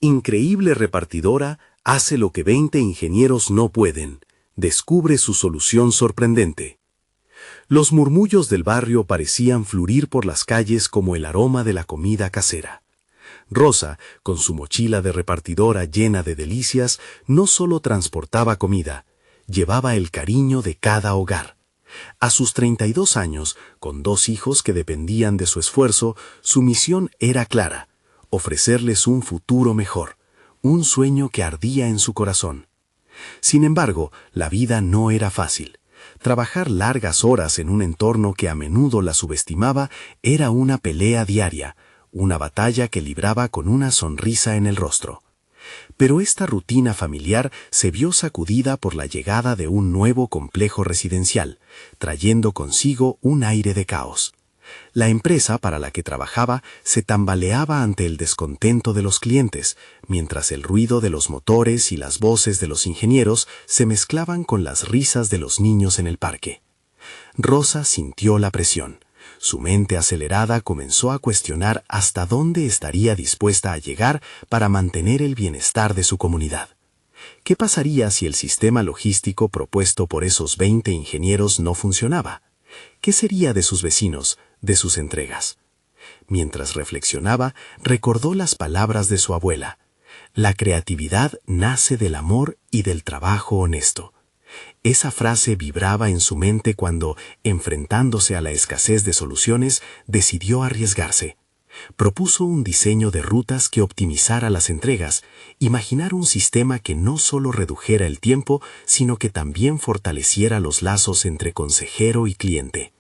Increíble repartidora hace lo que 20 ingenieros no pueden. Descubre su solución sorprendente. Los murmullos del barrio parecían fluir por las calles como el aroma de la comida casera. Rosa, con su mochila de repartidora llena de delicias, no solo transportaba comida, llevaba el cariño de cada hogar. A sus 32 años, con 2 hijos que dependían de su esfuerzo, su misión era clara: ofrecerles un futuro mejor, un sueño que ardía en su corazón. Sin embargo, la vida no era fácil. Trabajar largas horas en un entorno que a menudo la subestimaba era una pelea diaria, una batalla que libraba con una sonrisa en el rostro. Pero esta rutina familiar se vio sacudida por la llegada de un nuevo complejo residencial, trayendo consigo un aire de caos. La empresa para la que trabajaba se tambaleaba ante el descontento de los clientes, mientras el ruido de los motores y las voces de los ingenieros se mezclaban con las risas de los niños en el parque. Rosa sintió la presión. Su mente acelerada comenzó a cuestionar hasta dónde estaría dispuesta a llegar para mantener el bienestar de su comunidad. ¿Qué pasaría si el sistema logístico propuesto por esos 20 ingenieros no funcionaba? ¿Qué sería de sus vecinos, de sus entregas? Mientras reflexionaba, recordó las palabras de su abuela: la creatividad nace del amor y del trabajo honesto. Esa frase vibraba en su mente cuando, enfrentándose a la escasez de soluciones, decidió arriesgarse. Propuso un diseño de rutas que optimizara las entregas, imaginar un sistema que no solo redujera el tiempo, sino que también fortaleciera los lazos entre consejero y cliente.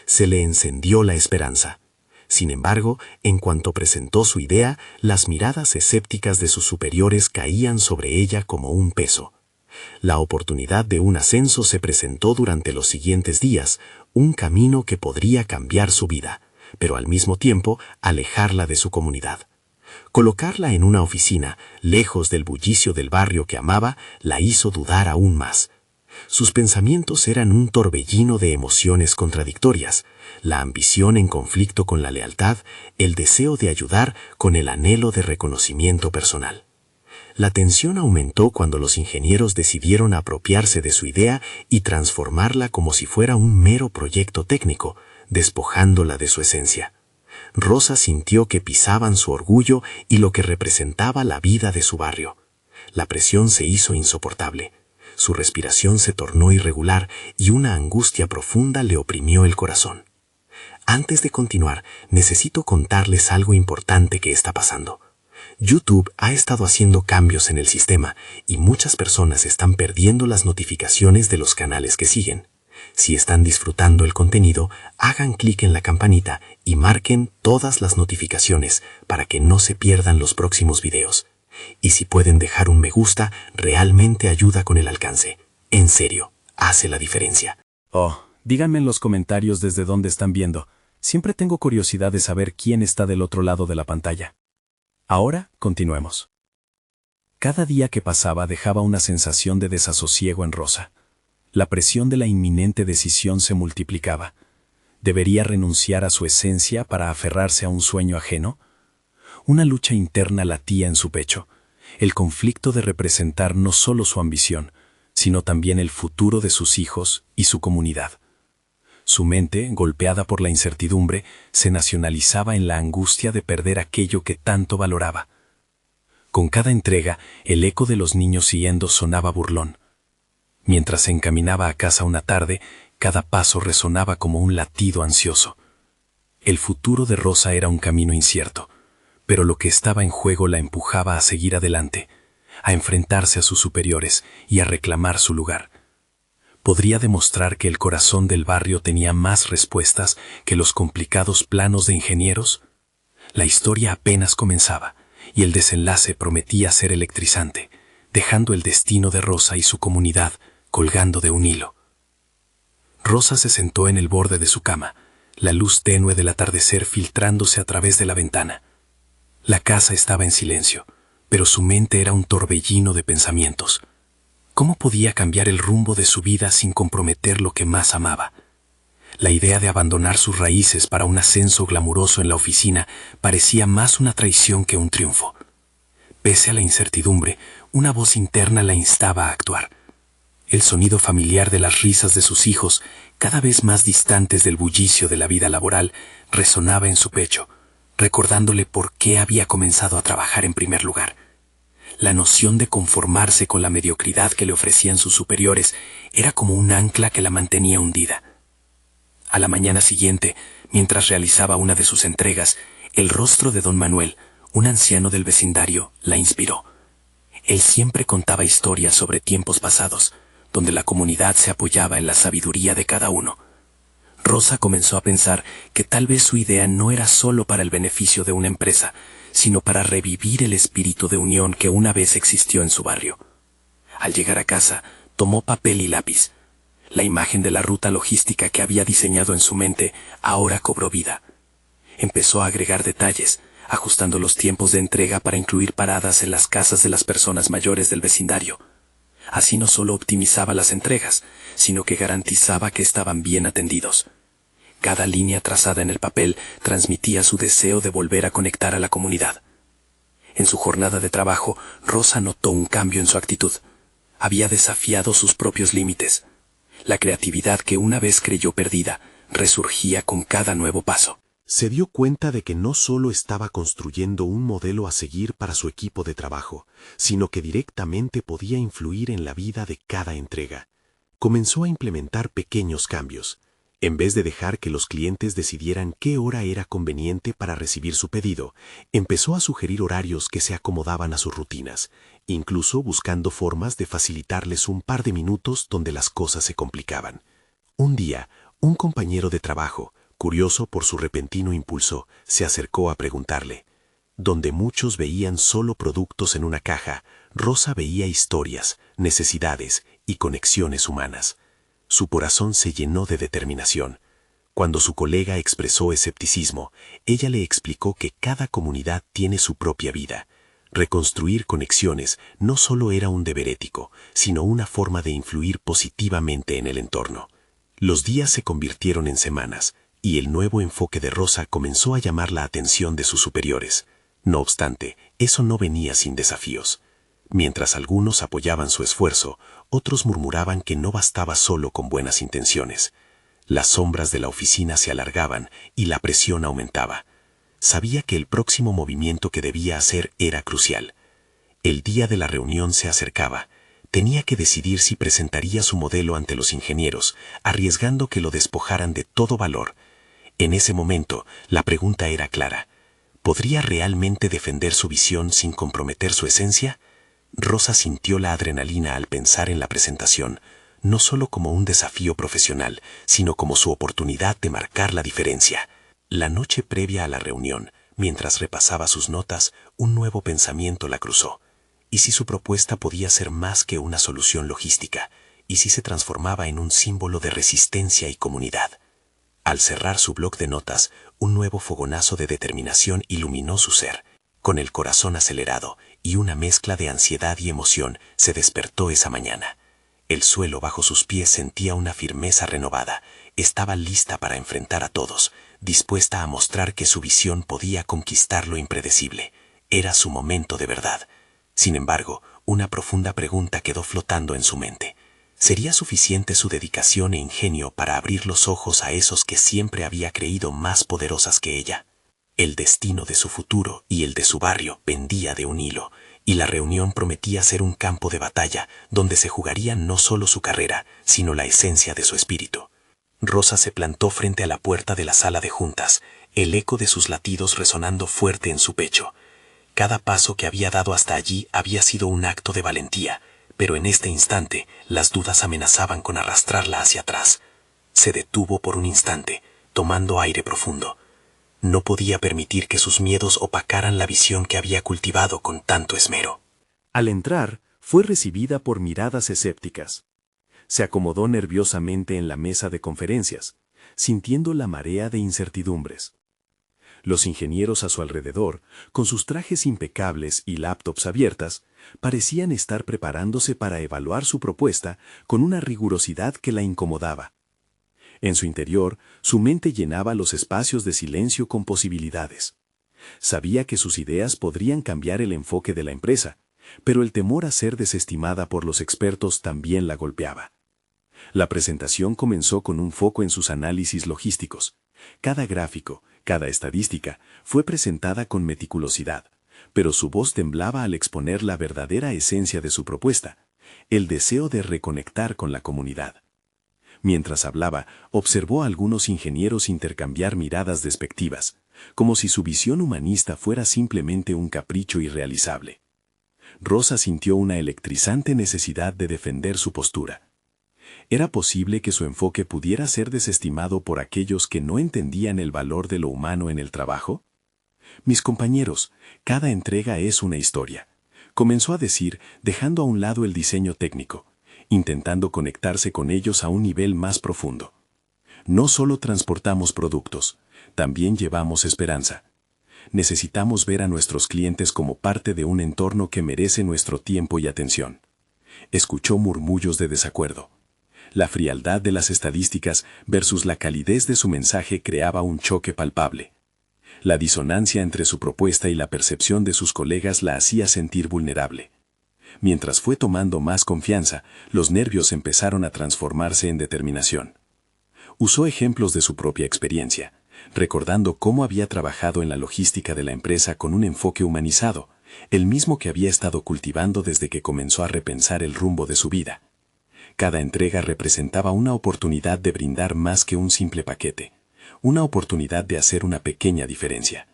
Se le encendió la esperanza. Sin embargo, en cuanto presentó su idea, las miradas escépticas de sus superiores caían sobre ella como un peso. La oportunidad de un ascenso se presentó durante los siguientes días, un camino que podría cambiar su vida, pero al mismo tiempo alejarla de su comunidad. Colocarla en una oficina, lejos del bullicio del barrio que amaba, la hizo dudar aún más. Sus pensamientos eran un torbellino de emociones contradictorias, la ambición en conflicto con la lealtad, el deseo de ayudar con el anhelo de reconocimiento personal. La tensión aumentó cuando los ingenieros decidieron apropiarse de su idea y transformarla como si fuera un mero proyecto técnico, despojándola de su esencia. Rosa sintió que pisaban su orgullo y lo que representaba la vida de su barrio. La presión se hizo insoportable. Su respiración se tornó irregular y una angustia profunda le oprimió el corazón. Antes de continuar, necesito contarles algo importante que está pasando. YouTube ha estado haciendo cambios en el sistema y muchas personas están perdiendo las notificaciones de los canales que siguen. Si están disfrutando el contenido, hagan clic en la campanita y marquen todas las notificaciones para que no se pierdan los próximos videos. Y si pueden dejar un me gusta, realmente ayuda con el alcance. En serio, hace la diferencia. Oh, díganme en los comentarios desde dónde están viendo. Siempre tengo curiosidad de saber quién está del otro lado de la pantalla. Ahora, continuemos. Cada día que pasaba dejaba una sensación de desasosiego en Rosa. La presión de la inminente decisión se multiplicaba. ¿Debería renunciar a su esencia para aferrarse a un sueño ajeno? Una lucha interna latía en su pecho, el conflicto de representar no solo su ambición, sino también el futuro de sus hijos y su comunidad. Su mente, golpeada por la incertidumbre, se nacionalizaba en la angustia de perder aquello que tanto valoraba. Con cada entrega, el eco de los niños siguiendo sonaba burlón. Mientras se encaminaba a casa una tarde, cada paso resonaba como un latido ansioso. El futuro de Rosa era un camino incierto, pero lo que estaba en juego la empujaba a seguir adelante, a enfrentarse a sus superiores y a reclamar su lugar. Podría demostrar que el corazón del barrio tenía más respuestas que los complicados planos de ingenieros. La historia apenas comenzaba, y el desenlace prometía ser electrizante, dejando el destino de Rosa y su comunidad colgando de un hilo. Rosa se sentó en el borde de su cama, la luz tenue del atardecer filtrándose a través de la ventana. La casa estaba en silencio, pero su mente era un torbellino de pensamientos. ¿Cómo podía cambiar el rumbo de su vida sin comprometer lo que más amaba? La idea de abandonar sus raíces para un ascenso glamuroso en la oficina parecía más una traición que un triunfo. Pese a la incertidumbre, una voz interna la instaba a actuar. El sonido familiar de las risas de sus hijos, cada vez más distantes del bullicio de la vida laboral, resonaba en su pecho, recordándole por qué había comenzado a trabajar en primer lugar. La noción de conformarse con la mediocridad que le ofrecían sus superiores era como un ancla que la mantenía hundida. A la mañana siguiente, mientras realizaba una de sus entregas, el rostro de don Manuel, un anciano del vecindario, la inspiró. Él siempre contaba historias sobre tiempos pasados, donde la comunidad se apoyaba en la sabiduría de cada uno. Rosa comenzó a pensar que tal vez su idea no era solo para el beneficio de una empresa, sino para revivir el espíritu de unión que una vez existió en su barrio. Al llegar a casa, tomó papel y lápiz. La imagen de la ruta logística que había diseñado en su mente ahora cobró vida. Empezó a agregar detalles, ajustando los tiempos de entrega para incluir paradas en las casas de las personas mayores del vecindario. Así no solo optimizaba las entregas, sino que garantizaba que estaban bien atendidos. Cada línea trazada en el papel transmitía su deseo de volver a conectar a la comunidad. En su jornada de trabajo, Rosa notó un cambio en su actitud. Había desafiado sus propios límites. La creatividad que una vez creyó perdida resurgía con cada nuevo paso. Se dio cuenta de que no solo estaba construyendo un modelo a seguir para su equipo de trabajo, sino que directamente podía influir en la vida de cada entrega. Comenzó a implementar pequeños cambios. En vez de dejar que los clientes decidieran qué hora era conveniente para recibir su pedido, empezó a sugerir horarios que se acomodaban a sus rutinas, incluso buscando formas de facilitarles un par de minutos donde las cosas se complicaban. Un día, un compañero de trabajo, curioso por su repentino impulso, se acercó a preguntarle. Donde muchos veían solo productos en una caja, Rosa veía historias, necesidades y conexiones humanas. Su corazón se llenó de determinación. Cuando su colega expresó escepticismo, ella le explicó que cada comunidad tiene su propia vida. Reconstruir conexiones no solo era un deber ético, sino una forma de influir positivamente en el entorno. Los días se convirtieron en semanas, y el nuevo enfoque de Rosa comenzó a llamar la atención de sus superiores. No obstante, eso no venía sin desafíos. Mientras algunos apoyaban su esfuerzo, otros murmuraban que no bastaba solo con buenas intenciones. Las sombras de la oficina se alargaban y la presión aumentaba. Sabía que el próximo movimiento que debía hacer era crucial. El día de la reunión se acercaba. Tenía que decidir si presentaría su modelo ante los ingenieros, arriesgando que lo despojaran de todo valor. En ese momento, la pregunta era clara. ¿Podría realmente defender su visión sin comprometer su esencia? Rosa sintió la adrenalina al pensar en la presentación, no solo como un desafío profesional, sino como su oportunidad de marcar la diferencia. La noche previa a la reunión, mientras repasaba sus notas, un nuevo pensamiento la cruzó. ¿Y si su propuesta podía ser más que una solución logística? ¿Y si se transformaba en un símbolo de resistencia y comunidad? Al cerrar su bloc de notas, un nuevo fogonazo de determinación iluminó su ser. Con el corazón acelerado y una mezcla de ansiedad y emoción, se despertó esa mañana. El suelo bajo sus pies sentía una firmeza renovada. Estaba lista para enfrentar a todos, dispuesta a mostrar que su visión podía conquistar lo impredecible. Era su momento de verdad. Sin embargo, una profunda pregunta quedó flotando en su mente. ¿Sería suficiente su dedicación e ingenio para abrir los ojos a esos que siempre había creído más poderosas que ella? El destino de su futuro y el de su barrio pendía de un hilo, y la reunión prometía ser un campo de batalla donde se jugaría no solo su carrera, sino la esencia de su espíritu. Rosa se plantó frente a la puerta de la sala de juntas, el eco de sus latidos resonando fuerte en su pecho. Cada paso que había dado hasta allí había sido un acto de valentía, pero en este instante las dudas amenazaban con arrastrarla hacia atrás. Se detuvo por un instante, tomando aire profundo. No podía permitir que sus miedos opacaran la visión que había cultivado con tanto esmero. Al entrar, fue recibida por miradas escépticas. Se acomodó nerviosamente en la mesa de conferencias, sintiendo la marea de incertidumbres. Los ingenieros a su alrededor, con sus trajes impecables y laptops abiertas, parecían estar preparándose para evaluar su propuesta con una rigurosidad que la incomodaba. En su interior, su mente llenaba los espacios de silencio con posibilidades. Sabía que sus ideas podrían cambiar el enfoque de la empresa, pero el temor a ser desestimada por los expertos también la golpeaba. La presentación comenzó con un foco en sus análisis logísticos. Cada gráfico, cada estadística, fue presentada con meticulosidad, pero su voz temblaba al exponer la verdadera esencia de su propuesta, el deseo de reconectar con la comunidad. Mientras hablaba, observó a algunos ingenieros intercambiar miradas despectivas, como si su visión humanista fuera simplemente un capricho irrealizable. Rosa sintió una electrizante necesidad de defender su postura. ¿Era posible que su enfoque pudiera ser desestimado por aquellos que no entendían el valor de lo humano en el trabajo? Mis compañeros, cada entrega es una historia, comenzó a decir, dejando a un lado el diseño técnico, intentando conectarse con ellos a un nivel más profundo. No solo transportamos productos, también llevamos esperanza. Necesitamos ver a nuestros clientes como parte de un entorno que merece nuestro tiempo y atención. Escuchó murmullos de desacuerdo. La frialdad de las estadísticas versus la calidez de su mensaje creaba un choque palpable. La disonancia entre su propuesta y la percepción de sus colegas la hacía sentir vulnerable. Mientras fue tomando más confianza, los nervios empezaron a transformarse en determinación. Usó ejemplos de su propia experiencia, recordando cómo había trabajado en la logística de la empresa con un enfoque humanizado, el mismo que había estado cultivando desde que comenzó a repensar el rumbo de su vida. Cada entrega representaba una oportunidad de brindar más que un simple paquete, una oportunidad de hacer una pequeña diferencia.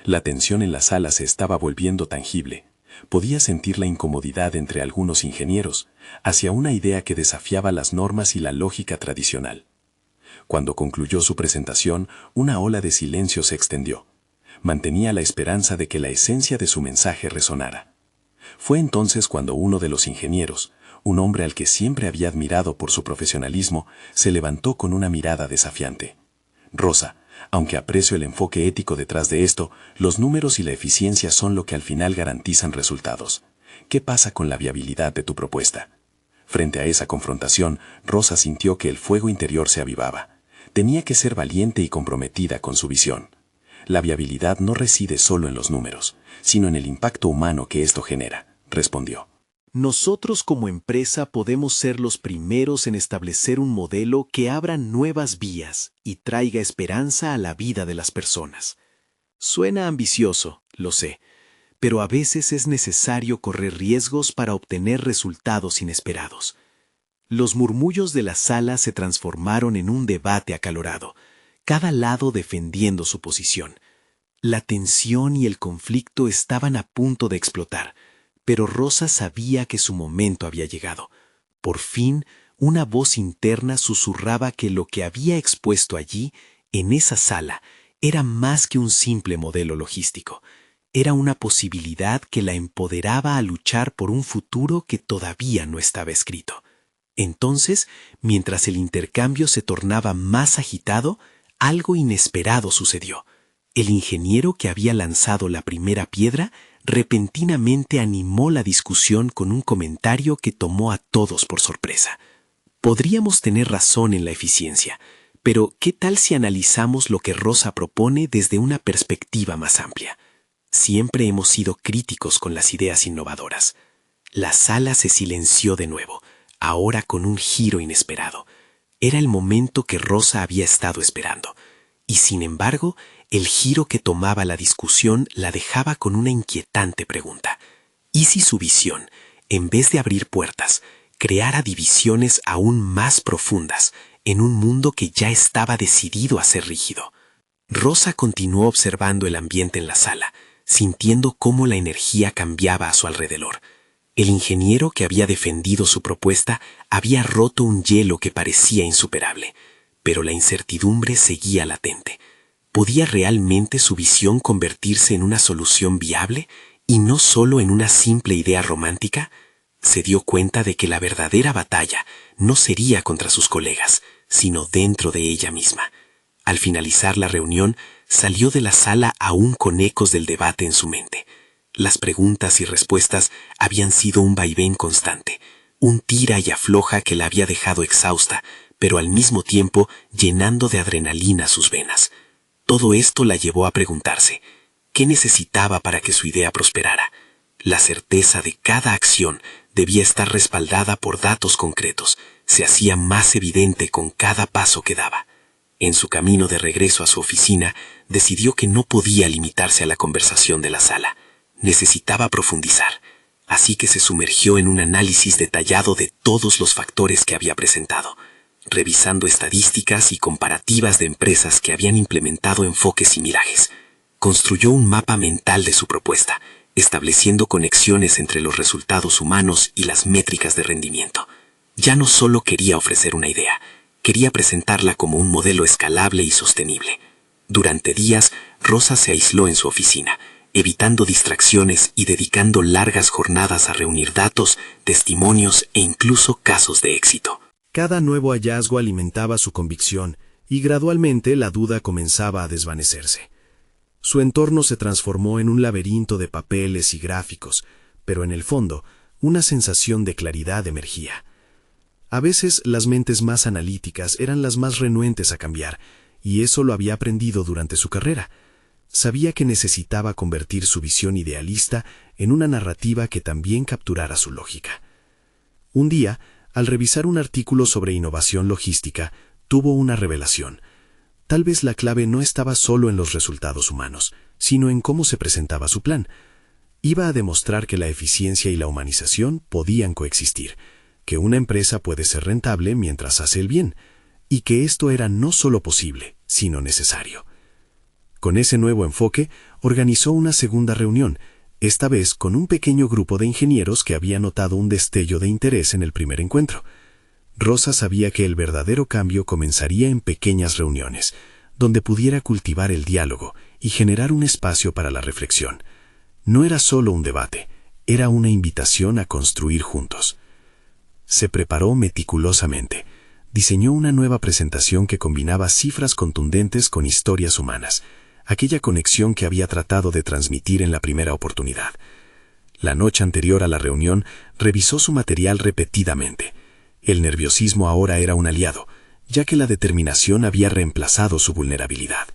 La tensión en la sala se estaba volviendo tangible. Podía sentir la incomodidad entre algunos ingenieros hacia una idea que desafiaba las normas y la lógica tradicional. Cuando concluyó su presentación, una ola de silencio se extendió. Mantenía la esperanza de que la esencia de su mensaje resonara. Fue entonces cuando uno de los ingenieros, un hombre al que siempre había admirado por su profesionalismo, se levantó con una mirada desafiante. Rosa, aunque aprecio el enfoque ético detrás de esto, los números y la eficiencia son lo que al final garantizan resultados. ¿Qué pasa con la viabilidad de tu propuesta? Frente a esa confrontación, Rosa sintió que el fuego interior se avivaba. Tenía que ser valiente y comprometida con su visión. La viabilidad no reside solo en los números, sino en el impacto humano que esto genera, respondió. Nosotros como empresa podemos ser los primeros en establecer un modelo que abra nuevas vías y traiga esperanza a la vida de las personas. Suena ambicioso, lo sé, pero a veces es necesario correr riesgos para obtener resultados inesperados. Los murmullos de la sala se transformaron en un debate acalorado, cada lado defendiendo su posición. La tensión y el conflicto estaban a punto de explotar, pero Rosa sabía que su momento había llegado. Por fin, una voz interna susurraba que lo que había expuesto allí, en esa sala, era más que un simple modelo logístico. Era una posibilidad que la empoderaba a luchar por un futuro que todavía no estaba escrito. Entonces, mientras el intercambio se tornaba más agitado, algo inesperado sucedió. El ingeniero que había lanzado la primera piedra repentinamente animó la discusión con un comentario que tomó a todos por sorpresa. Podríamos tener razón en la eficiencia, pero ¿qué tal si analizamos lo que Rosa propone desde una perspectiva más amplia? Siempre hemos sido críticos con las ideas innovadoras. La sala se silenció de nuevo, ahora con un giro inesperado. Era el momento que Rosa había estado esperando. Y sin embargo, el giro que tomaba la discusión la dejaba con una inquietante pregunta. ¿Y si su visión, en vez de abrir puertas, creara divisiones aún más profundas en un mundo que ya estaba decidido a ser rígido? Rosa continuó observando el ambiente en la sala, sintiendo cómo la energía cambiaba a su alrededor. El ingeniero que había defendido su propuesta había roto un hielo que parecía insuperable, pero la incertidumbre seguía latente. ¿Podía realmente su visión convertirse en una solución viable y no solo en una simple idea romántica? Se dio cuenta de que la verdadera batalla no sería contra sus colegas, sino dentro de ella misma. Al finalizar la reunión, salió de la sala aún con ecos del debate en su mente. Las preguntas y respuestas habían sido un vaivén constante, un tira y afloja que la había dejado exhausta, pero al mismo tiempo llenando de adrenalina sus venas. Todo esto la llevó a preguntarse, ¿Qué necesitaba para que su idea prosperara? La certeza de cada acción debía estar respaldada por datos concretos. Se hacía más evidente con cada paso que daba. En su camino de regreso a su oficina, decidió que no podía limitarse a la conversación de la sala. Necesitaba profundizar, así que se sumergió en un análisis detallado de todos los factores que había presentado, revisando estadísticas y comparativas de empresas que habían implementado enfoques similares. Construyó un mapa mental de su propuesta, estableciendo conexiones entre los resultados humanos y las métricas de rendimiento. Ya no solo quería ofrecer una idea, quería presentarla como un modelo escalable y sostenible. Durante días, Rosa se aisló en su oficina, evitando distracciones y dedicando largas jornadas a reunir datos, testimonios e incluso casos de éxito. Cada nuevo hallazgo alimentaba su convicción y gradualmente la duda comenzaba a desvanecerse. Su entorno se transformó en un laberinto de papeles y gráficos, pero en el fondo, una sensación de claridad emergía. A veces las mentes más analíticas eran las más renuentes a cambiar, y eso lo había aprendido durante su carrera. Sabía que necesitaba convertir su visión idealista en una narrativa que también capturara su lógica. Un día, al revisar un artículo sobre innovación logística, tuvo una revelación. Tal vez la clave no estaba solo en los resultados humanos, sino en cómo se presentaba su plan. Iba a demostrar que la eficiencia y la humanización podían coexistir, que una empresa puede ser rentable mientras hace el bien, y que esto era no solo posible, sino necesario. Con ese nuevo enfoque, organizó una segunda reunión, esta vez con un pequeño grupo de ingenieros que había notado un destello de interés en el primer encuentro. Rosa sabía que el verdadero cambio comenzaría en pequeñas reuniones, donde pudiera cultivar el diálogo y generar un espacio para la reflexión. No era solo un debate, era una invitación a construir juntos. Se preparó meticulosamente. Diseñó una nueva presentación que combinaba cifras contundentes con historias humanas, aquella conexión que había tratado de transmitir en la primera oportunidad. La noche anterior a la reunión, revisó su material repetidamente. El nerviosismo ahora era un aliado, ya que la determinación había reemplazado su vulnerabilidad.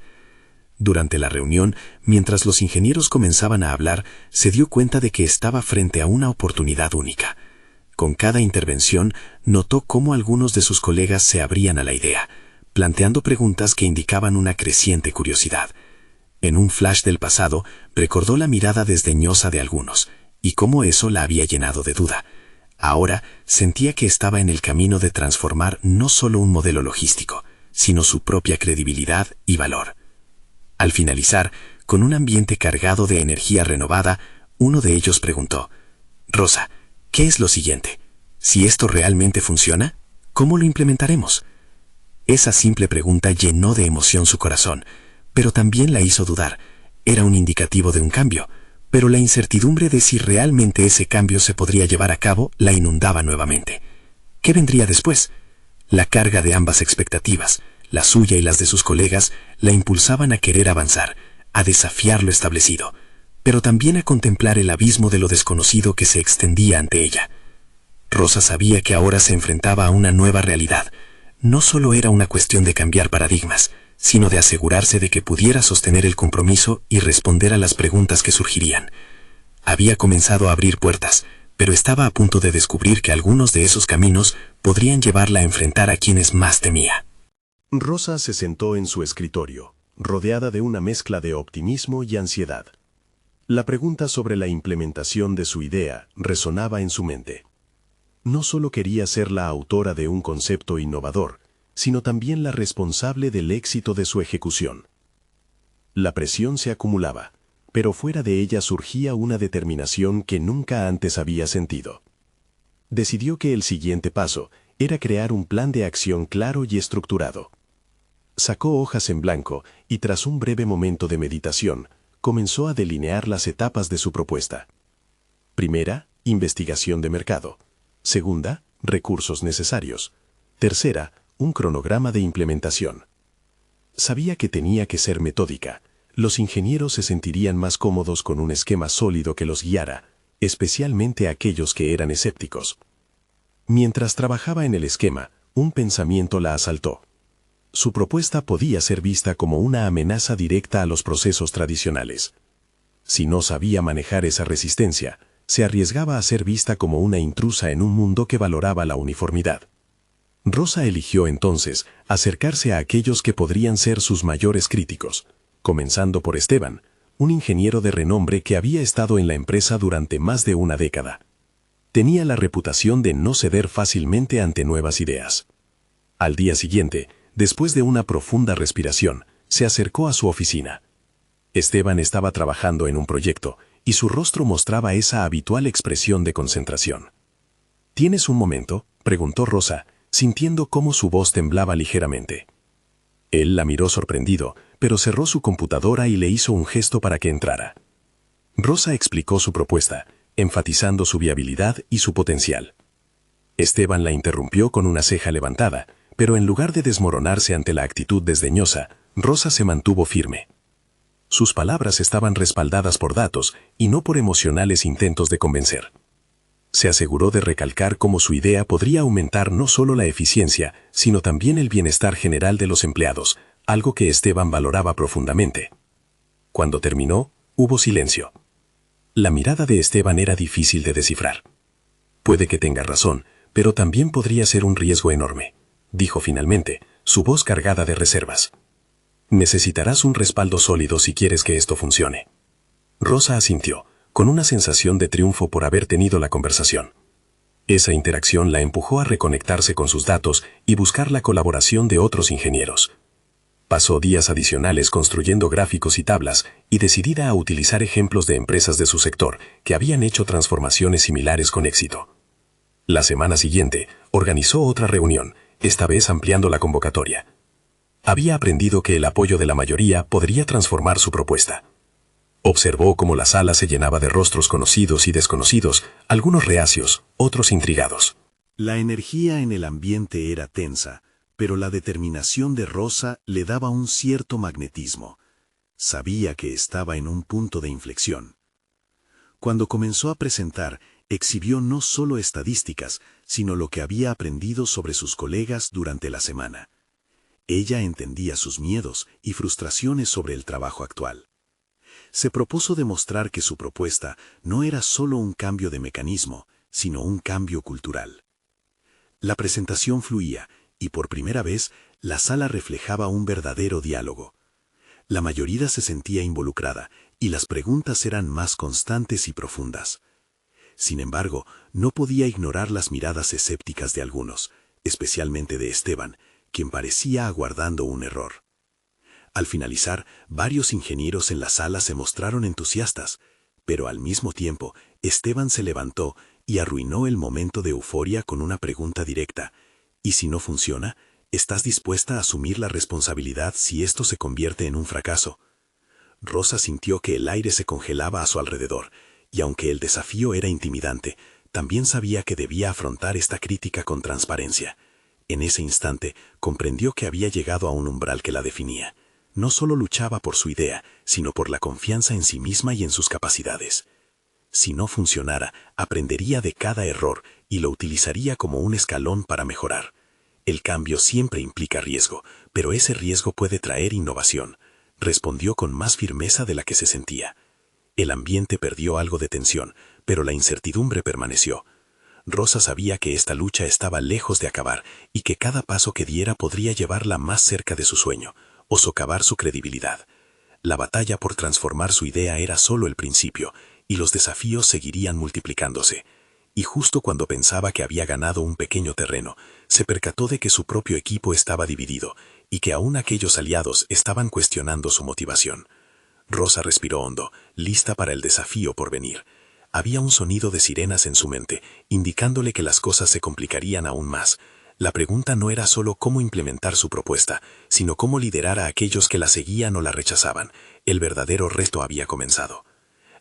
Durante la reunión, mientras los ingenieros comenzaban a hablar, se dio cuenta de que estaba frente a una oportunidad única. Con cada intervención, notó cómo algunos de sus colegas se abrían a la idea, planteando preguntas que indicaban una creciente curiosidad. En un flash del pasado, recordó la mirada desdeñosa de algunos, y cómo eso la había llenado de duda. Ahora sentía que estaba en el camino de transformar no solo un modelo logístico, sino su propia credibilidad y valor. Al finalizar, con un ambiente cargado de energía renovada, uno de ellos preguntó: «Rosa, ¿qué es lo siguiente? Si esto realmente funciona, ¿cómo lo implementaremos?». Esa simple pregunta llenó de emoción su corazón, pero también la hizo dudar. Era un indicativo de un cambio, pero la incertidumbre de si realmente ese cambio se podría llevar a cabo la inundaba nuevamente. ¿Qué vendría después? La carga de ambas expectativas, la suya y las de sus colegas, la impulsaban a querer avanzar, a desafiar lo establecido, pero también a contemplar el abismo de lo desconocido que se extendía ante ella. Rosa sabía que ahora se enfrentaba a una nueva realidad. No solo era una cuestión de cambiar paradigmas, sino de asegurarse de que pudiera sostener el compromiso y responder a las preguntas que surgirían. Había comenzado a abrir puertas, pero estaba a punto de descubrir que algunos de esos caminos podrían llevarla a enfrentar a quienes más temía. Rosa se sentó en su escritorio, rodeada de una mezcla de optimismo y ansiedad. La pregunta sobre la implementación de su idea resonaba en su mente. No solo quería ser la autora de un concepto innovador, sino también la responsable del éxito de su ejecución. La presión se acumulaba, pero fuera de ella surgía una determinación que nunca antes había sentido. Decidió que el siguiente paso era crear un plan de acción claro y estructurado. Sacó hojas en blanco y tras un breve momento de meditación, comenzó a delinear las etapas de su propuesta. Primera, investigación de mercado. Segunda, recursos necesarios. Tercera, un cronograma de implementación. Sabía que tenía que ser metódica. Los ingenieros se sentirían más cómodos con un esquema sólido que los guiara, especialmente aquellos que eran escépticos. Mientras trabajaba en el esquema, un pensamiento la asaltó. Su propuesta podía ser vista como una amenaza directa a los procesos tradicionales. Si no sabía manejar esa resistencia, se arriesgaba a ser vista como una intrusa en un mundo que valoraba la uniformidad. Rosa eligió entonces acercarse a aquellos que podrían ser sus mayores críticos, comenzando por Esteban, un ingeniero de renombre que había estado en la empresa durante más de una década. Tenía la reputación de no ceder fácilmente ante nuevas ideas. Al día siguiente, después de una profunda respiración, se acercó a su oficina. Esteban estaba trabajando en un proyecto y su rostro mostraba esa habitual expresión de concentración. ¿Tienes un momento?, preguntó Rosa, sintiendo cómo su voz temblaba ligeramente. Él la miró sorprendido, pero cerró su computadora y le hizo un gesto para que entrara. Rosa explicó su propuesta, enfatizando su viabilidad y su potencial. Esteban la interrumpió con una ceja levantada, pero en lugar de desmoronarse ante la actitud desdeñosa, Rosa se mantuvo firme. Sus palabras estaban respaldadas por datos y no por emocionales intentos de convencer. Se aseguró de recalcar cómo su idea podría aumentar no solo la eficiencia, sino también el bienestar general de los empleados, algo que Esteban valoraba profundamente. Cuando terminó, hubo silencio. La mirada de Esteban era difícil de descifrar. Puede que tenga razón, pero también podría ser un riesgo enorme, dijo finalmente, su voz cargada de reservas. Necesitarás un respaldo sólido si quieres que esto funcione. Rosa asintió, con una sensación de triunfo por haber tenido la conversación. Esa interacción la empujó a reconectarse con sus datos y buscar la colaboración de otros ingenieros. Pasó días adicionales construyendo gráficos y tablas y decidida a utilizar ejemplos de empresas de su sector que habían hecho transformaciones similares con éxito. La semana siguiente, organizó otra reunión, esta vez ampliando la convocatoria. Había aprendido que el apoyo de la mayoría podría transformar su propuesta. Observó cómo la sala se llenaba de rostros conocidos y desconocidos, algunos reacios, otros intrigados. La energía en el ambiente era tensa, pero la determinación de Rosa le daba un cierto magnetismo. Sabía que estaba en un punto de inflexión. Cuando comenzó a presentar, exhibió no solo estadísticas, sino lo que había aprendido sobre sus colegas durante la semana. Ella entendía sus miedos y frustraciones sobre el trabajo actual. Se propuso demostrar que su propuesta no era solo un cambio de mecanismo, sino un cambio cultural. La presentación fluía, y por primera vez, la sala reflejaba un verdadero diálogo. La mayoría se sentía involucrada, y las preguntas eran más constantes y profundas. Sin embargo, no podía ignorar las miradas escépticas de algunos, especialmente de Esteban, quien parecía aguardando un error. Al finalizar, varios ingenieros en la sala se mostraron entusiastas, pero al mismo tiempo, Esteban se levantó y arruinó el momento de euforia con una pregunta directa. ¿Y si no funciona? ¿Estás dispuesta a asumir la responsabilidad si esto se convierte en un fracaso? Rosa sintió que el aire se congelaba a su alrededor, y aunque el desafío era intimidante, también sabía que debía afrontar esta crítica con transparencia. En ese instante, comprendió que había llegado a un umbral que la definía. No solo luchaba por su idea, sino por la confianza en sí misma y en sus capacidades. Si no funcionara, aprendería de cada error y lo utilizaría como un escalón para mejorar. El cambio siempre implica riesgo, pero ese riesgo puede traer innovación, respondió con más firmeza de la que se sentía. El ambiente perdió algo de tensión, pero la incertidumbre permaneció. Rosa sabía que esta lucha estaba lejos de acabar y que cada paso que diera podría llevarla más cerca de su sueño, o socavar su credibilidad. La batalla por transformar su idea era solo el principio, y los desafíos seguirían multiplicándose. Y justo cuando pensaba que había ganado un pequeño terreno, se percató de que su propio equipo estaba dividido, y que aún aquellos aliados estaban cuestionando su motivación. Rosa respiró hondo, lista para el desafío por venir. Había un sonido de sirenas en su mente, indicándole que las cosas se complicarían aún más. La pregunta no era solo cómo implementar su propuesta, sino cómo liderar a aquellos que la seguían o la rechazaban. El verdadero reto había comenzado.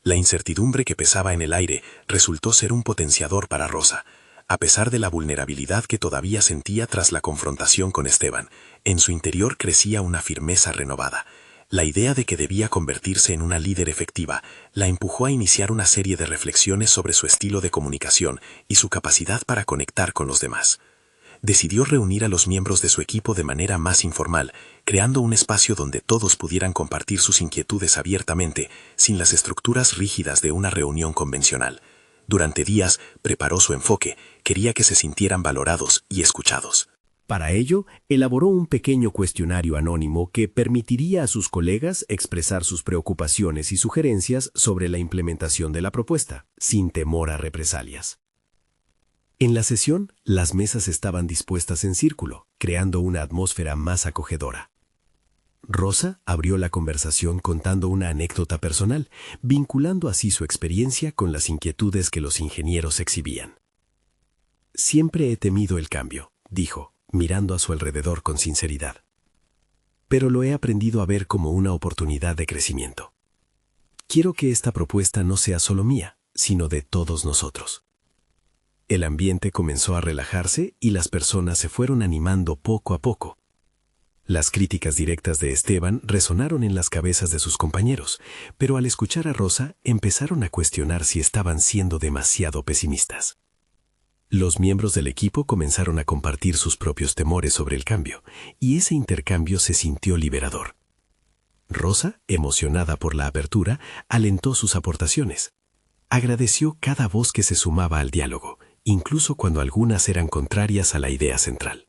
La incertidumbre que pesaba en el aire resultó ser un potenciador para Rosa. A pesar de la vulnerabilidad que todavía sentía tras la confrontación con Esteban, en su interior crecía una firmeza renovada. La idea de que debía convertirse en una líder efectiva la empujó a iniciar una serie de reflexiones sobre su estilo de comunicación y su capacidad para conectar con los demás. decidió reunir a los miembros de su equipo de manera más informal, creando un espacio donde todos pudieran compartir sus inquietudes abiertamente, sin las estructuras rígidas de una reunión convencional. Durante días preparó su enfoque, quería que se sintieran valorados y escuchados. Para ello, elaboró un pequeño cuestionario anónimo que permitiría a sus colegas expresar sus preocupaciones y sugerencias sobre la implementación de la propuesta, sin temor a represalias. En la sesión, las mesas estaban dispuestas en círculo, creando una atmósfera más acogedora. Rosa abrió la conversación contando una anécdota personal, vinculando así su experiencia con las inquietudes que los ingenieros exhibían. «Siempre he temido el cambio», dijo, mirando a su alrededor con sinceridad. «Pero lo he aprendido a ver como una oportunidad de crecimiento. Quiero que esta propuesta no sea solo mía, sino de todos nosotros». El ambiente comenzó a relajarse y las personas se fueron animando poco a poco. Las críticas directas de Esteban resonaron en las cabezas de sus compañeros, pero al escuchar a Rosa empezaron a cuestionar si estaban siendo demasiado pesimistas. Los miembros del equipo comenzaron a compartir sus propios temores sobre el cambio, y ese intercambio se sintió liberador. Rosa, emocionada por la apertura, alentó sus aportaciones. Agradeció cada voz que se sumaba al diálogo, incluso cuando algunas eran contrarias a la idea central.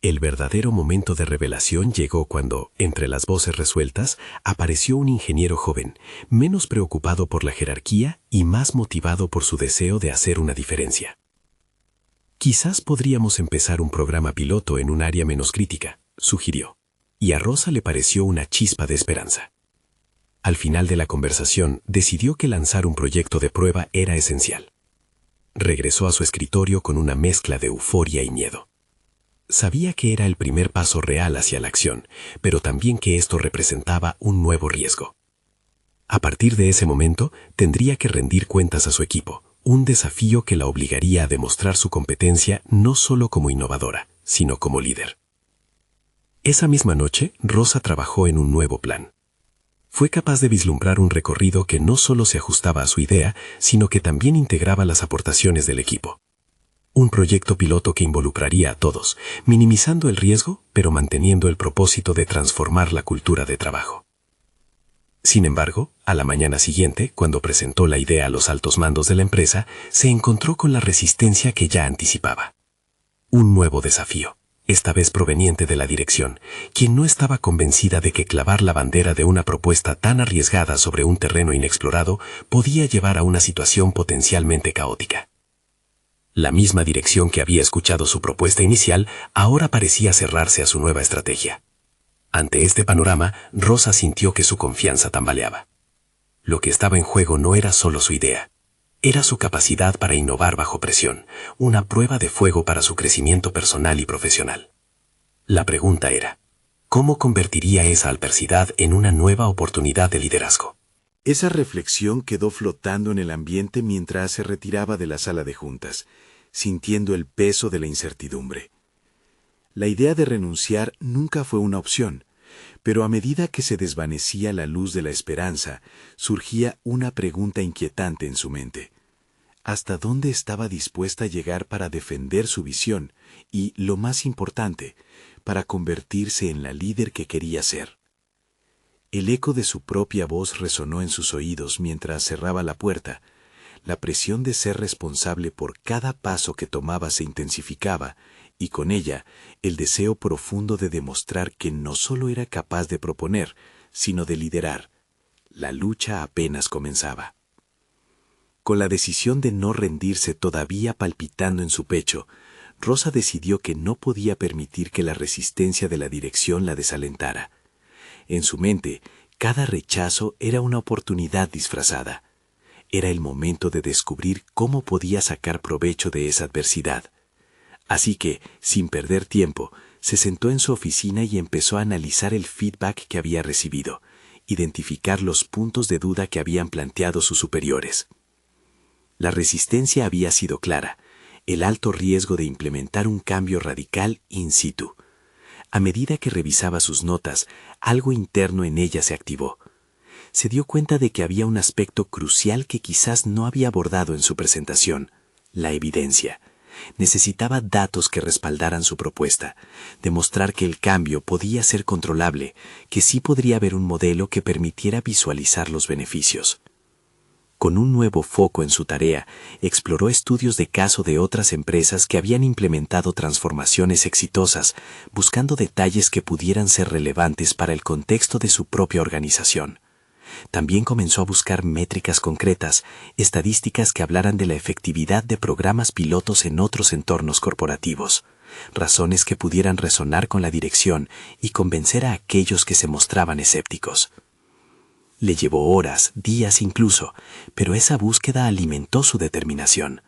El verdadero momento de revelación llegó cuando, entre las voces resueltas, apareció un ingeniero joven, menos preocupado por la jerarquía y más motivado por su deseo de hacer una diferencia. «Quizás podríamos empezar un programa piloto en un área menos crítica», sugirió, y a Rosa le pareció una chispa de esperanza. Al final de la conversación, decidió que lanzar un proyecto de prueba era esencial. Regresó a su escritorio con una mezcla de euforia y miedo. Sabía que era el primer paso real hacia la acción, pero también que esto representaba un nuevo riesgo. A partir de ese momento, tendría que rendir cuentas a su equipo, un desafío que la obligaría a demostrar su competencia no solo como innovadora, sino como líder. Esa misma noche, Rosa trabajó en un nuevo plan. Fue capaz de vislumbrar un recorrido que no solo se ajustaba a su idea, sino que también integraba las aportaciones del equipo. Un proyecto piloto que involucraría a todos, minimizando el riesgo, pero manteniendo el propósito de transformar la cultura de trabajo. Sin embargo, a la mañana siguiente, cuando presentó la idea a los altos mandos de la empresa, se encontró con la resistencia que ya anticipaba. Un nuevo desafío, esta vez proveniente de la dirección, quien no estaba convencida de que clavar la bandera de una propuesta tan arriesgada sobre un terreno inexplorado podía llevar a una situación potencialmente caótica. La misma dirección que había escuchado su propuesta inicial ahora parecía cerrarse a su nueva estrategia. Ante este panorama, Rosa sintió que su confianza tambaleaba. Lo que estaba en juego no era solo su idea, era su capacidad para innovar bajo presión, una prueba de fuego para su crecimiento personal y profesional. La pregunta era, ¿cómo convertiría esa adversidad en una nueva oportunidad de liderazgo? Esa reflexión quedó flotando en el ambiente mientras se retiraba de la sala de juntas, sintiendo el peso de la incertidumbre. La idea de renunciar nunca fue una opción, pero a medida que se desvanecía la luz de la esperanza, surgía una pregunta inquietante en su mente. ¿Hasta dónde estaba dispuesta a llegar para defender su visión y, lo más importante, para convertirse en la líder que quería ser? El eco de su propia voz resonó en sus oídos mientras cerraba la puerta. La presión de ser responsable por cada paso que tomaba se intensificaba, y con ella el deseo profundo de demostrar que no solo era capaz de proponer, sino de liderar. La lucha apenas comenzaba. Con la decisión de no rendirse todavía palpitando en su pecho, Rosa decidió que no podía permitir que la resistencia de la dirección la desalentara. En su mente, cada rechazo era una oportunidad disfrazada. Era el momento de descubrir cómo podía sacar provecho de esa adversidad. Así que, sin perder tiempo, se sentó en su oficina y empezó a analizar el feedback que había recibido, identificar los puntos de duda que habían planteado sus superiores. La resistencia había sido clara, el alto riesgo de implementar un cambio radical in situ. A medida que revisaba sus notas, algo interno en ella se activó. Se dio cuenta de que había un aspecto crucial que quizás no había abordado en su presentación: la evidencia, Necesitaba datos que respaldaran su propuesta, demostrar que el cambio podía ser controlable, que sí podría haber un modelo que permitiera visualizar los beneficios. Con un nuevo foco en su tarea, exploró estudios de caso de otras empresas que habían implementado transformaciones exitosas, buscando detalles que pudieran ser relevantes para el contexto de su propia organización. También comenzó a buscar métricas concretas, estadísticas que hablaran de la efectividad de programas pilotos en otros entornos corporativos, razones que pudieran resonar con la dirección y convencer a aquellos que se mostraban escépticos. Le llevó horas, días incluso, pero esa búsqueda alimentó su determinación.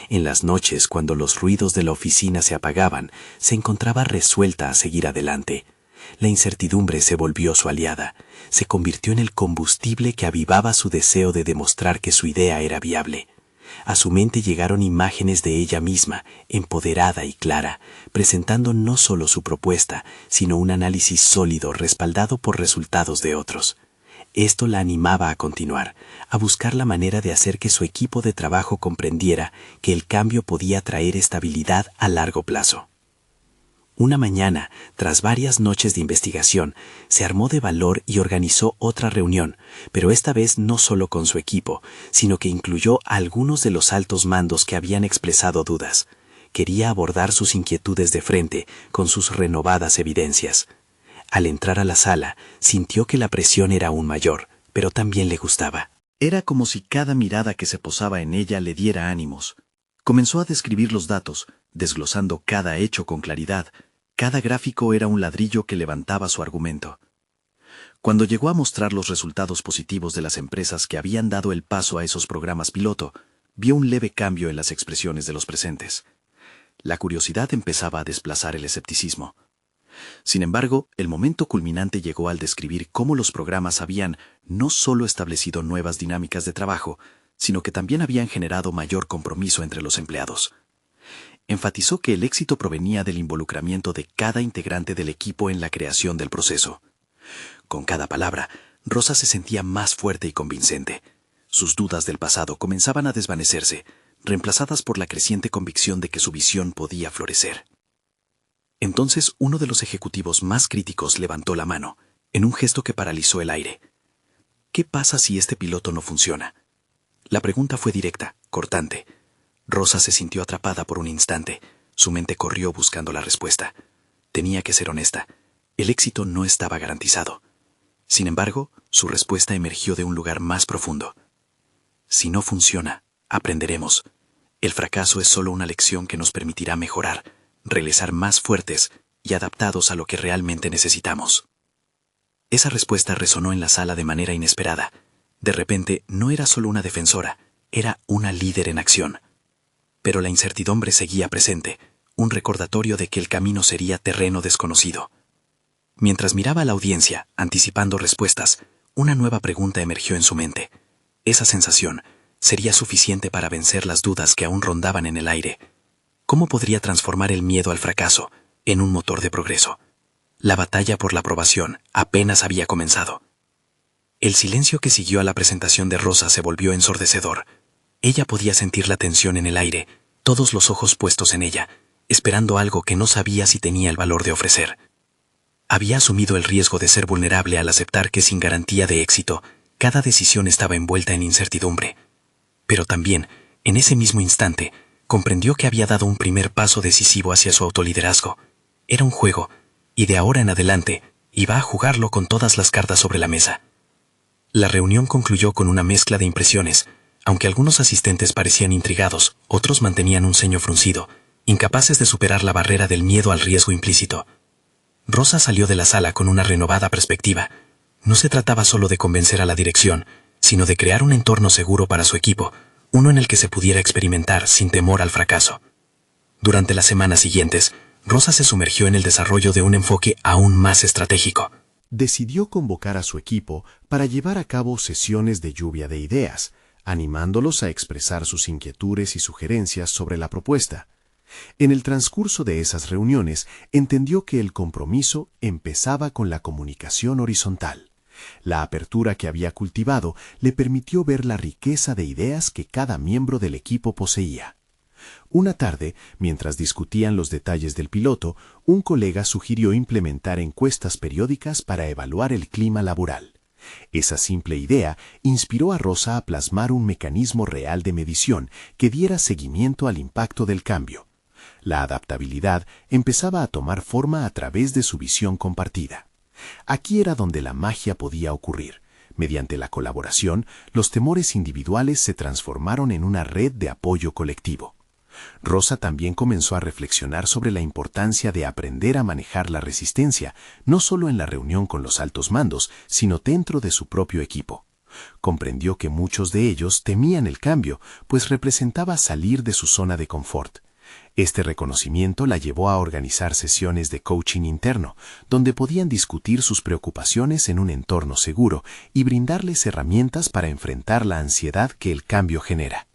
En las noches, cuando los ruidos de la oficina se apagaban, se encontraba resuelta a seguir adelante. La incertidumbre se volvió su aliada, se convirtió en el combustible que avivaba su deseo de demostrar que su idea era viable. A su mente llegaron imágenes de ella misma, empoderada y clara, presentando no solo su propuesta, sino un análisis sólido respaldado por resultados de otros. Esto la animaba a continuar, a buscar la manera de hacer que su equipo de trabajo comprendiera que el cambio podía traer estabilidad a largo plazo. Una mañana, tras varias noches de investigación, se armó de valor y organizó otra reunión, pero esta vez no solo con su equipo, sino que incluyó a algunos de los altos mandos que habían expresado dudas. Quería abordar sus inquietudes de frente, con sus renovadas evidencias. Al entrar a la sala, sintió que la presión era aún mayor, pero también le gustaba. Era como si cada mirada que se posaba en ella le diera ánimos. Comenzó a describir los datos, desglosando cada hecho con claridad. Cada gráfico era un ladrillo que levantaba su argumento. Cuando llegó a mostrar los resultados positivos de las empresas que habían dado el paso a esos programas piloto, vio un leve cambio en las expresiones de los presentes. La curiosidad empezaba a desplazar el escepticismo. Sin embargo, el momento culminante llegó al describir cómo los programas habían no solo establecido nuevas dinámicas de trabajo, sino que también habían generado mayor compromiso entre los empleados. Enfatizó que el éxito provenía del involucramiento de cada integrante del equipo en la creación del proceso. Con cada palabra, Rosa se sentía más fuerte y convincente. Sus dudas del pasado comenzaban a desvanecerse, reemplazadas por la creciente convicción de que su visión podía florecer. Entonces uno de los ejecutivos más críticos levantó la mano, en un gesto que paralizó el aire. ¿Qué pasa si este piloto no funciona? La pregunta fue directa, cortante. Rosa se sintió atrapada por un instante. Su mente corrió buscando la respuesta. Tenía que ser honesta. El éxito no estaba garantizado. Sin embargo, su respuesta emergió de un lugar más profundo. Si no funciona, aprenderemos. El fracaso es solo una lección que nos permitirá mejorar, regresar más fuertes y adaptados a lo que realmente necesitamos. Esa respuesta resonó en la sala de manera inesperada. De repente, no era solo una defensora, era una líder en acción. Pero la incertidumbre seguía presente, un recordatorio de que el camino sería terreno desconocido. Mientras miraba a la audiencia, anticipando respuestas, una nueva pregunta emergió en su mente. Esa sensación sería suficiente para vencer las dudas que aún rondaban en el aire. ¿Cómo podría transformar el miedo al fracaso en un motor de progreso? La batalla por la aprobación apenas había comenzado. El silencio que siguió a la presentación de Rosa se volvió ensordecedor. Ella podía sentir la tensión en el aire, todos los ojos puestos en ella, esperando algo que no sabía si tenía el valor de ofrecer. Había asumido el riesgo de ser vulnerable al aceptar que sin garantía de éxito, cada decisión estaba envuelta en incertidumbre. Pero también, en ese mismo instante, comprendió que había dado un primer paso decisivo hacia su autoliderazgo. Era un juego, y de ahora en adelante iba a jugarlo con todas las cartas sobre la mesa. La reunión concluyó con una mezcla de impresiones. Aunque algunos asistentes parecían intrigados, otros mantenían un ceño fruncido, incapaces de superar la barrera del miedo al riesgo implícito. Rosa salió de la sala con una renovada perspectiva. No se trataba solo de convencer a la dirección, sino de crear un entorno seguro para su equipo, uno en el que se pudiera experimentar sin temor al fracaso. Durante las semanas siguientes, Rosa se sumergió en el desarrollo de un enfoque aún más estratégico. Decidió convocar a su equipo para llevar a cabo sesiones de lluvia de ideas, animándolos a expresar sus inquietudes y sugerencias sobre la propuesta. En el transcurso de esas reuniones, entendió que el compromiso empezaba con la comunicación horizontal. La apertura que había cultivado le permitió ver la riqueza de ideas que cada miembro del equipo poseía. Una tarde, mientras discutían los detalles del piloto, un colega sugirió implementar encuestas periódicas para evaluar el clima laboral. Esa simple idea inspiró a Rosa a plasmar un mecanismo real de medición que diera seguimiento al impacto del cambio. La adaptabilidad empezaba a tomar forma a través de su visión compartida. Aquí era donde la magia podía ocurrir. Mediante la colaboración, los temores individuales se transformaron en una red de apoyo colectivo. Rosa también comenzó a reflexionar sobre la importancia de aprender a manejar la resistencia, no solo en la reunión con los altos mandos, sino dentro de su propio equipo. Comprendió que muchos de ellos temían el cambio, pues representaba salir de su zona de confort. Este reconocimiento la llevó a organizar sesiones de coaching interno, donde podían discutir sus preocupaciones en un entorno seguro y brindarles herramientas para enfrentar la ansiedad que el cambio genera.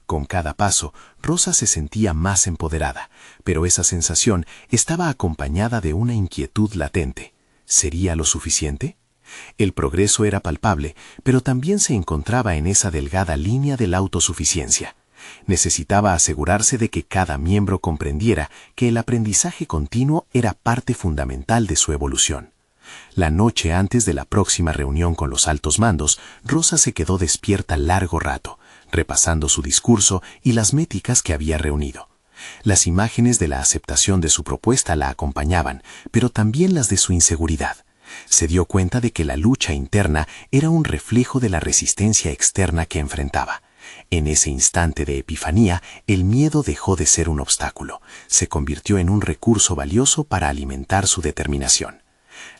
Con cada paso, Rosa se sentía más empoderada, pero esa sensación estaba acompañada de una inquietud latente. ¿Sería lo suficiente? El progreso era palpable, pero también se encontraba en esa delgada línea de la autosuficiencia. Necesitaba asegurarse de que cada miembro comprendiera que el aprendizaje continuo era parte fundamental de su evolución. La noche antes de la próxima reunión con los altos mandos, Rosa se quedó despierta largo rato, repasando su discurso y las métricas que había reunido. Las imágenes de la aceptación de su propuesta la acompañaban, pero también las de su inseguridad. Se dio cuenta de que la lucha interna era un reflejo de la resistencia externa que enfrentaba. En ese instante de epifanía, el miedo dejó de ser un obstáculo, se convirtió en un recurso valioso para alimentar su determinación.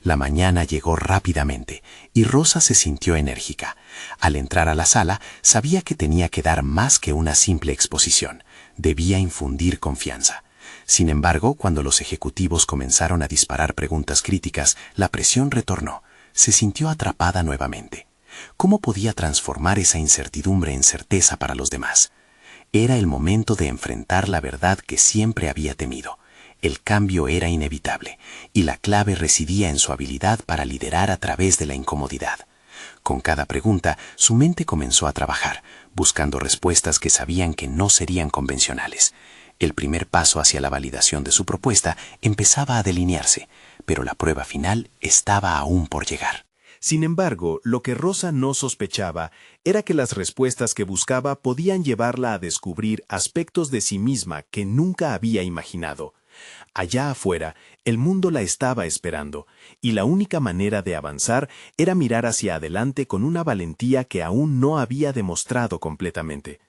La mañana llegó rápidamente y Rosa se sintió enérgica. Al entrar a la sala, sabía que tenía que dar más que una simple exposición. Debía infundir confianza. Sin embargo, cuando los ejecutivos comenzaron a disparar preguntas críticas, la presión retornó. Se sintió atrapada nuevamente. ¿Cómo podía transformar esa incertidumbre en certeza para los demás? Era el momento de enfrentar la verdad que siempre había temido. El cambio era inevitable, y la clave residía en su habilidad para liderar a través de la incomodidad. Con cada pregunta, su mente comenzó a trabajar, buscando respuestas que sabían que no serían convencionales. El primer paso hacia la validación de su propuesta empezaba a delinearse, pero la prueba final estaba aún por llegar. Sin embargo, lo que Rosa no sospechaba era que las respuestas que buscaba podían llevarla a descubrir aspectos de sí misma que nunca había imaginado. Allá afuera, el mundo la estaba esperando, y la única manera de avanzar era mirar hacia adelante con una valentía que aún no había demostrado completamente.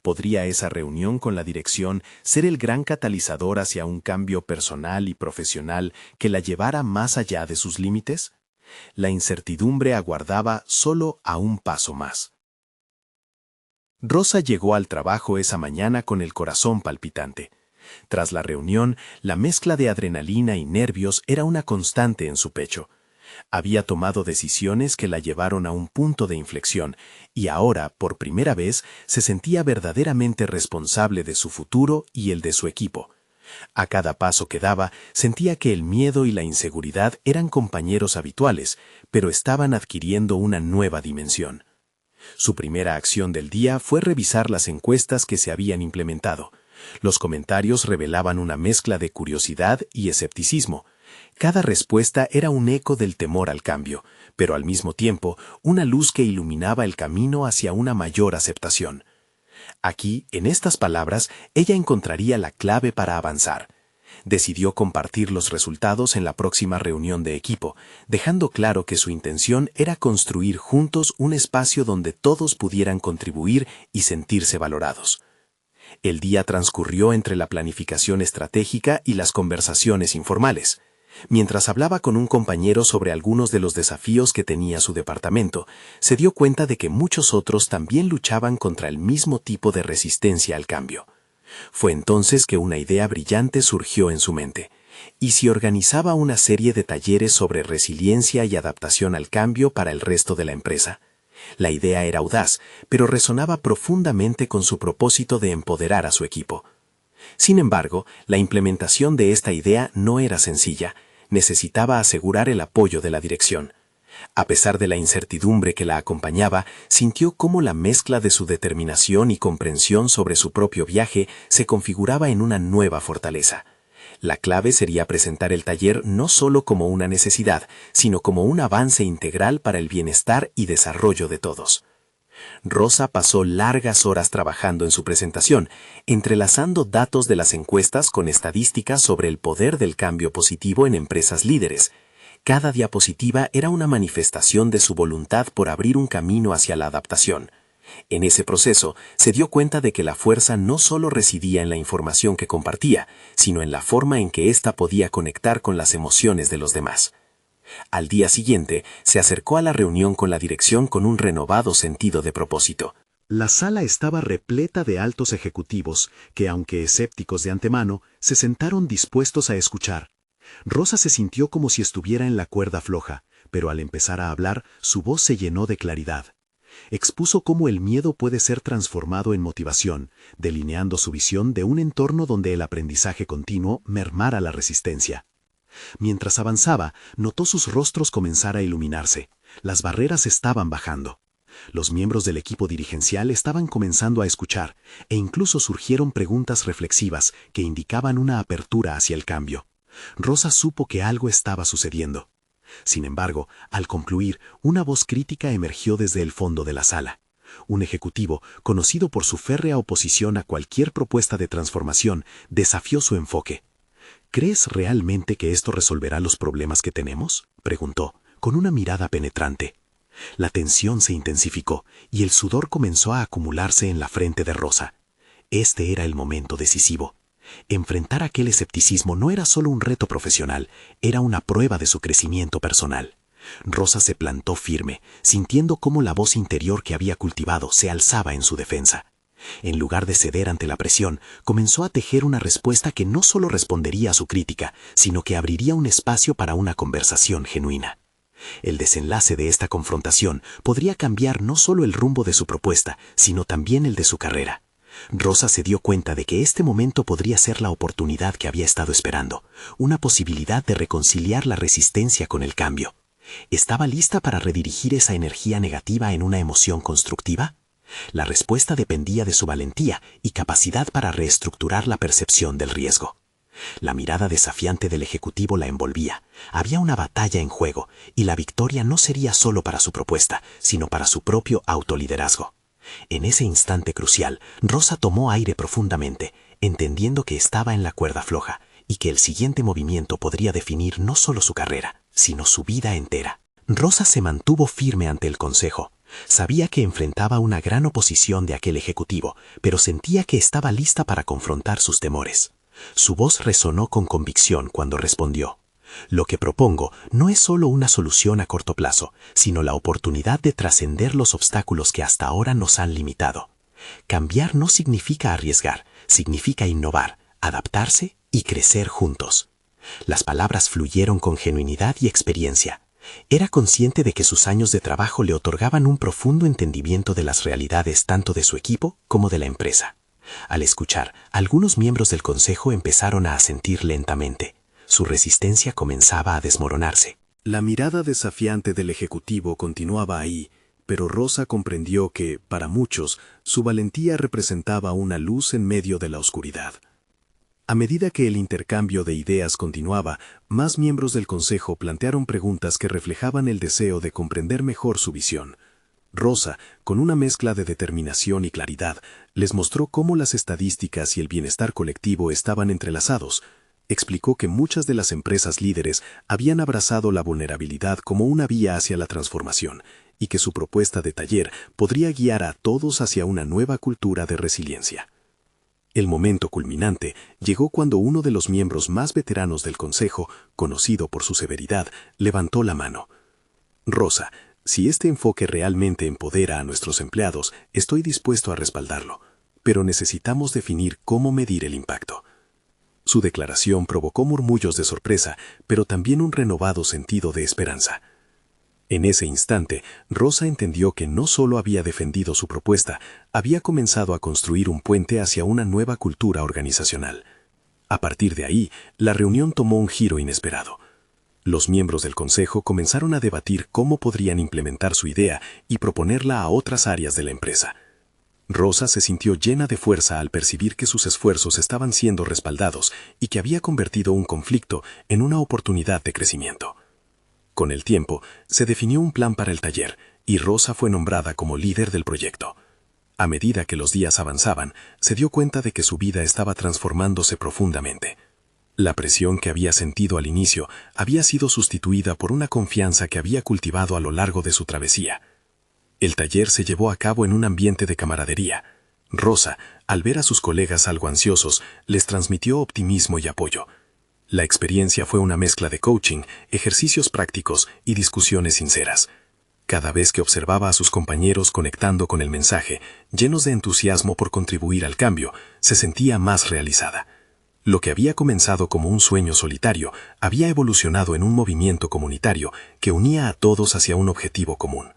¿Podría esa reunión con la dirección ser el gran catalizador hacia un cambio personal y profesional que la llevara más allá de sus límites? La incertidumbre aguardaba solo a un paso más. Rosa llegó al trabajo esa mañana con el corazón palpitante. Tras la reunión, la mezcla de adrenalina y nervios era una constante en su pecho. Había tomado decisiones que la llevaron a un punto de inflexión y ahora, por primera vez, se sentía verdaderamente responsable de su futuro y el de su equipo. A cada paso que daba, sentía que el miedo y la inseguridad eran compañeros habituales, pero estaban adquiriendo una nueva dimensión. Su primera acción del día fue revisar las encuestas que se habían implementado. Los comentarios revelaban una mezcla de curiosidad y escepticismo. Cada respuesta era un eco del temor al cambio, pero al mismo tiempo una luz que iluminaba el camino hacia una mayor aceptación. Aquí, en estas palabras, ella encontraría la clave para avanzar. Decidió compartir los resultados en la próxima reunión de equipo, dejando claro que su intención era construir juntos un espacio donde todos pudieran contribuir y sentirse valorados. El día transcurrió entre la planificación estratégica y las conversaciones informales. Mientras hablaba con un compañero sobre algunos de los desafíos que tenía su departamento, se dio cuenta de que muchos otros también luchaban contra el mismo tipo de resistencia al cambio. Fue entonces que una idea brillante surgió en su mente. ¿Y si organizaba una serie de talleres sobre resiliencia y adaptación al cambio para el resto de la empresa? La idea era audaz, pero resonaba profundamente con su propósito de empoderar a su equipo. Sin embargo, la implementación de esta idea no era sencilla. Necesitaba asegurar el apoyo de la dirección. A pesar de la incertidumbre que la acompañaba, sintió cómo la mezcla de su determinación y comprensión sobre su propio viaje se configuraba en una nueva fortaleza. La clave sería presentar el taller no solo como una necesidad, sino como un avance integral para el bienestar y desarrollo de todos. Rosa pasó largas horas trabajando en su presentación, entrelazando datos de las encuestas con estadísticas sobre el poder del cambio positivo en empresas líderes. Cada diapositiva era una manifestación de su voluntad por abrir un camino hacia la adaptación. En ese proceso, se dio cuenta de que la fuerza no solo residía en la información que compartía, sino en la forma en que ésta podía conectar con las emociones de los demás. Al día siguiente, se acercó a la reunión con la dirección con un renovado sentido de propósito. La sala estaba repleta de altos ejecutivos que, aunque escépticos de antemano, se sentaron dispuestos a escuchar. Rosa se sintió como si estuviera en la cuerda floja, pero al empezar a hablar, su voz se llenó de claridad. Expuso cómo el miedo puede ser transformado en motivación, delineando su visión de un entorno donde el aprendizaje continuo mermara la resistencia. Mientras avanzaba, notó sus rostros comenzar a iluminarse. Las barreras estaban bajando. Los miembros del equipo dirigencial estaban comenzando a escuchar, e incluso surgieron preguntas reflexivas que indicaban una apertura hacia el cambio. Rosa supo que algo estaba sucediendo. Sin embargo, al concluir, una voz crítica emergió desde el fondo de la sala. Un ejecutivo, conocido por su férrea oposición a cualquier propuesta de transformación, desafió su enfoque. ¿Crees realmente que esto resolverá los problemas que tenemos?, preguntó, con una mirada penetrante. La tensión se intensificó y el sudor comenzó a acumularse en la frente de Rosa. Este era el momento decisivo. Enfrentar aquel escepticismo no era solo un reto profesional, era una prueba de su crecimiento personal. Rosa se plantó firme, sintiendo cómo la voz interior que había cultivado se alzaba en su defensa. En lugar de ceder ante la presión, comenzó a tejer una respuesta que no solo respondería a su crítica, sino que abriría un espacio para una conversación genuina. El desenlace de esta confrontación podría cambiar no solo el rumbo de su propuesta, sino también el de su carrera. Rosa se dio cuenta de que este momento podría ser la oportunidad que había estado esperando, una posibilidad de reconciliar la resistencia con el cambio. ¿Estaba lista para redirigir esa energía negativa en una emoción constructiva? La respuesta dependía de su valentía y capacidad para reestructurar la percepción del riesgo. La mirada desafiante del ejecutivo la envolvía. Había una batalla en juego, y la victoria no sería solo para su propuesta, sino para su propio autoliderazgo. En ese instante crucial, Rosa tomó aire profundamente, entendiendo que estaba en la cuerda floja y que el siguiente movimiento podría definir no solo su carrera, sino su vida entera. Rosa se mantuvo firme ante el consejo. Sabía que enfrentaba una gran oposición de aquel ejecutivo, pero sentía que estaba lista para confrontar sus temores. Su voz resonó con convicción cuando respondió: «Lo que propongo no es solo una solución a corto plazo, sino la oportunidad de trascender los obstáculos que hasta ahora nos han limitado. Cambiar no significa arriesgar, significa innovar, adaptarse y crecer juntos». Las palabras fluyeron con genuinidad y experiencia. Era consciente de que sus años de trabajo le otorgaban un profundo entendimiento de las realidades tanto de su equipo como de la empresa. Al escuchar, algunos miembros del consejo empezaron a asentir lentamente. Su resistencia comenzaba a desmoronarse. La mirada desafiante del ejecutivo continuaba ahí, pero Rosa comprendió que, para muchos, su valentía representaba una luz en medio de la oscuridad. A medida que el intercambio de ideas continuaba, más miembros del consejo plantearon preguntas que reflejaban el deseo de comprender mejor su visión. Rosa, con una mezcla de determinación y claridad, les mostró cómo las estadísticas y el bienestar colectivo estaban entrelazados. Explicó que muchas de las empresas líderes habían abrazado la vulnerabilidad como una vía hacia la transformación, y que su propuesta de taller podría guiar a todos hacia una nueva cultura de resiliencia. El momento culminante llegó cuando uno de los miembros más veteranos del consejo, conocido por su severidad, levantó la mano. «Rosa, si este enfoque realmente empodera a nuestros empleados, estoy dispuesto a respaldarlo, pero necesitamos definir cómo medir el impacto». Su declaración provocó murmullos de sorpresa, pero también un renovado sentido de esperanza. En ese instante, Rosa entendió que no solo había defendido su propuesta, había comenzado a construir un puente hacia una nueva cultura organizacional. A partir de ahí, la reunión tomó un giro inesperado. Los miembros del consejo comenzaron a debatir cómo podrían implementar su idea y proponerla a otras áreas de la empresa. Rosa se sintió llena de fuerza al percibir que sus esfuerzos estaban siendo respaldados y que había convertido un conflicto en una oportunidad de crecimiento. Con el tiempo, se definió un plan para el taller y Rosa fue nombrada como líder del proyecto. A medida que los días avanzaban, se dio cuenta de que su vida estaba transformándose profundamente. La presión que había sentido al inicio había sido sustituida por una confianza que había cultivado a lo largo de su travesía. El taller se llevó a cabo en un ambiente de camaradería. Rosa, al ver a sus colegas algo ansiosos, les transmitió optimismo y apoyo. La experiencia fue una mezcla de coaching, ejercicios prácticos y discusiones sinceras. Cada vez que observaba a sus compañeros conectando con el mensaje, llenos de entusiasmo por contribuir al cambio, se sentía más realizada. Lo que había comenzado como un sueño solitario había evolucionado en un movimiento comunitario que unía a todos hacia un objetivo común.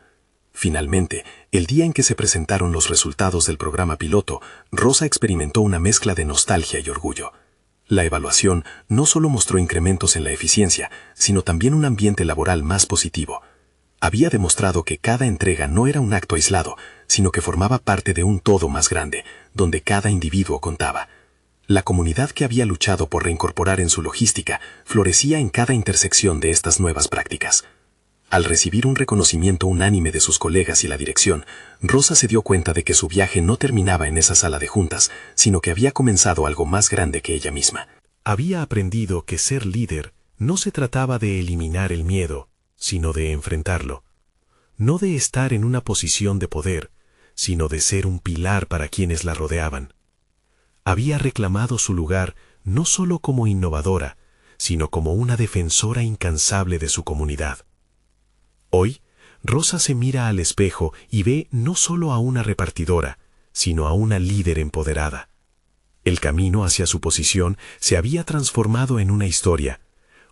Finalmente, el día en que se presentaron los resultados del programa piloto, Rosa experimentó una mezcla de nostalgia y orgullo. La evaluación no solo mostró incrementos en la eficiencia, sino también un ambiente laboral más positivo. Había demostrado que cada entrega no era un acto aislado, sino que formaba parte de un todo más grande, donde cada individuo contaba. La comunidad que había luchado por reincorporar en su logística florecía en cada intersección de estas nuevas prácticas. Al recibir un reconocimiento unánime de sus colegas y la dirección, Rosa se dio cuenta de que su viaje no terminaba en esa sala de juntas, sino que había comenzado algo más grande que ella misma. Había aprendido que ser líder no se trataba de eliminar el miedo, sino de enfrentarlo. No de estar en una posición de poder, sino de ser un pilar para quienes la rodeaban. Había reclamado su lugar no solo como innovadora, sino como una defensora incansable de su comunidad. Hoy, Rosa se mira al espejo y ve no solo a una repartidora, sino a una líder empoderada. El camino hacia su posición se había transformado en una historia,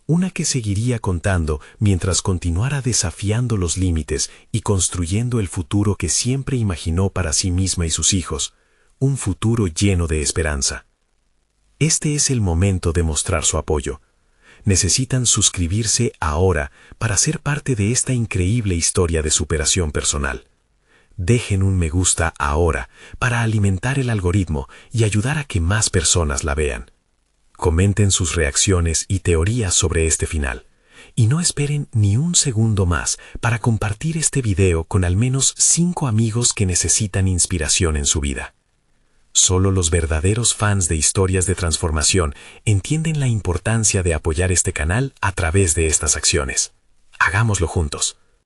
una que seguiría contando mientras continuara desafiando los límites y construyendo el futuro que siempre imaginó para sí misma y sus hijos, un futuro lleno de esperanza. Este es el momento de mostrar su apoyo. Necesitan suscribirse ahora para ser parte de esta increíble historia de superación personal. Dejen un me gusta ahora para alimentar el algoritmo y ayudar a que más personas la vean. Comenten sus reacciones y teorías sobre este final. Y no esperen ni un segundo más para compartir este video con al menos 5 amigos que necesitan inspiración en su vida. Solo los verdaderos fans de historias de transformación entienden la importancia de apoyar este canal a través de estas acciones. Hagámoslo juntos.